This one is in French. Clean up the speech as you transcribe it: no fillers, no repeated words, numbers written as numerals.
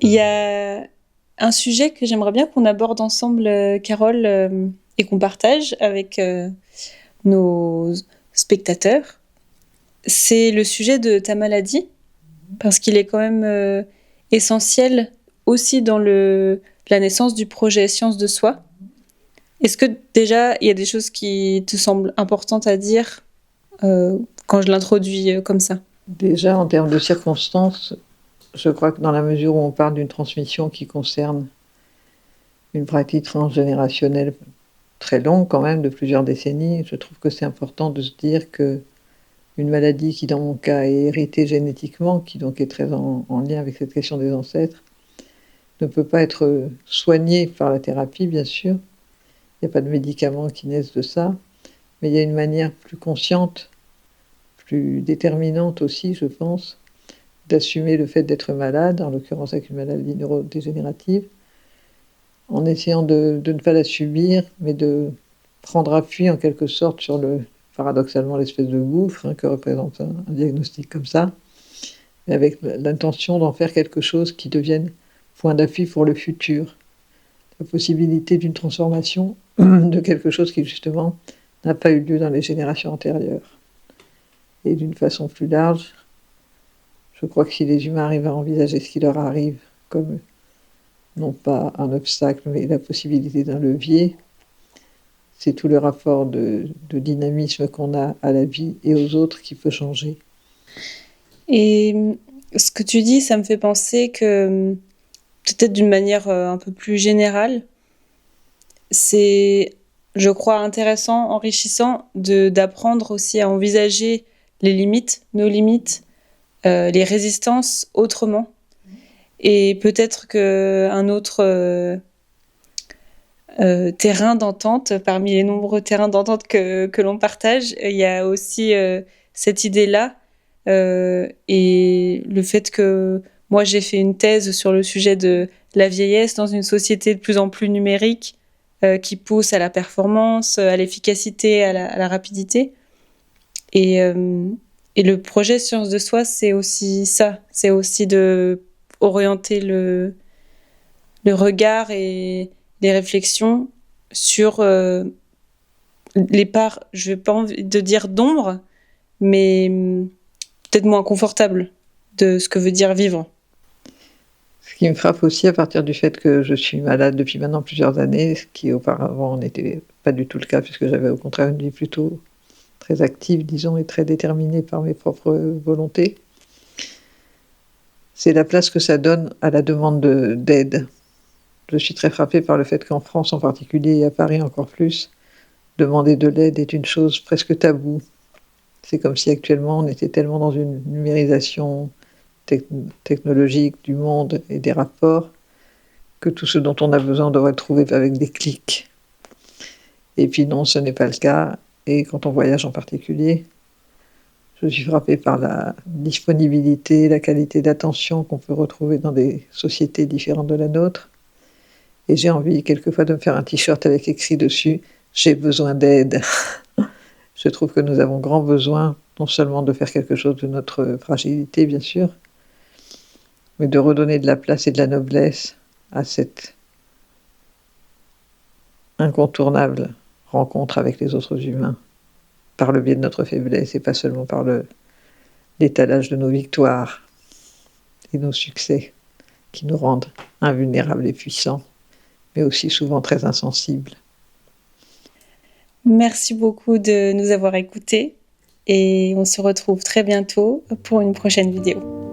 Il y a un sujet que j'aimerais bien qu'on aborde ensemble, Carole, et qu'on partage avec nos spectateurs. C'est le sujet de ta maladie, parce qu'il est quand même essentiel aussi dans la naissance du projet Science de Soi. Est-ce que déjà, il y a des choses qui te semblent importantes à dire quand je l'introduis comme ça? Déjà, en termes de circonstances, je crois que dans la mesure où on parle d'une transmission qui concerne une pratique transgénérationnelle très longue quand même, de plusieurs décennies, je trouve que c'est important de se dire que une maladie qui, dans mon cas, est héritée génétiquement, qui donc est très en lien avec cette question des ancêtres, ne peut pas être soignée par la thérapie, bien sûr. Il n'y a pas de médicaments qui naissent de ça, mais il y a une manière plus consciente, plus déterminante aussi, je pense, d'assumer le fait d'être malade, en l'occurrence avec une maladie neurodégénérative, en essayant de ne pas la subir, mais de prendre appui en quelque sorte sur paradoxalement l'espèce de gouffre que représente un diagnostic comme ça, mais avec l'intention d'en faire quelque chose qui devienne point d'appui pour le futur. La possibilité d'une transformation de quelque chose qui justement n'a pas eu lieu dans les générations antérieures. Et d'une façon plus large, je crois que si les humains arrivent à envisager ce qui leur arrive comme non pas un obstacle, mais la possibilité d'un levier, c'est tout le rapport de dynamisme qu'on a à la vie et aux autres qui peut changer. Et ce que tu dis, ça me fait penser que, peut-être d'une manière un peu plus générale, c'est, je crois, intéressant, enrichissant d'apprendre aussi à envisager les limites, nos limites, les résistances autrement. Et peut-être qu'un autre terrain d'entente, parmi les nombreux terrains d'entente que l'on partage, il y a aussi cette idée-là, et le fait que moi j'ai fait une thèse sur le sujet de la vieillesse dans une société de plus en plus numérique, qui pousse à la performance, à l'efficacité, à la rapidité. Et, euh, et le projet Science de Soi, c'est aussi ça, c'est aussi de orienter le regard et les réflexions sur les parts, je n'ai pas envie de dire d'ombre, mais peut-être moins confortable de ce que veut dire vivre. Ce qui me frappe aussi à partir du fait que je suis malade depuis maintenant plusieurs années, ce qui auparavant n'était pas du tout le cas, puisque j'avais au contraire une vie plutôt très active, disons, et très déterminée par mes propres volontés, c'est la place que ça donne à la demande d'aide. Je suis très frappée par le fait qu'en France en particulier, et à Paris encore plus, demander de l'aide est une chose presque taboue. C'est comme si actuellement on était tellement dans une numérisation technologique du monde et des rapports que tout ce dont on a besoin devrait être trouvé avec des clics. Et puis non, ce n'est pas le cas. Et quand on voyage en particulier, je suis frappée par la disponibilité, la qualité d'attention qu'on peut retrouver dans des sociétés différentes de la nôtre. Et j'ai envie quelquefois de me faire un t-shirt avec écrit dessus « J'ai besoin d'aide ». Je trouve que nous avons grand besoin non seulement de faire quelque chose de notre fragilité, bien sûr, mais de redonner de la place et de la noblesse à cette incontournable rencontre avec les autres humains, par le biais de notre faiblesse et pas seulement par l'étalage de nos victoires et nos succès qui nous rendent invulnérables et puissants, mais aussi souvent très insensibles. Merci beaucoup de nous avoir écoutés et on se retrouve très bientôt pour une prochaine vidéo.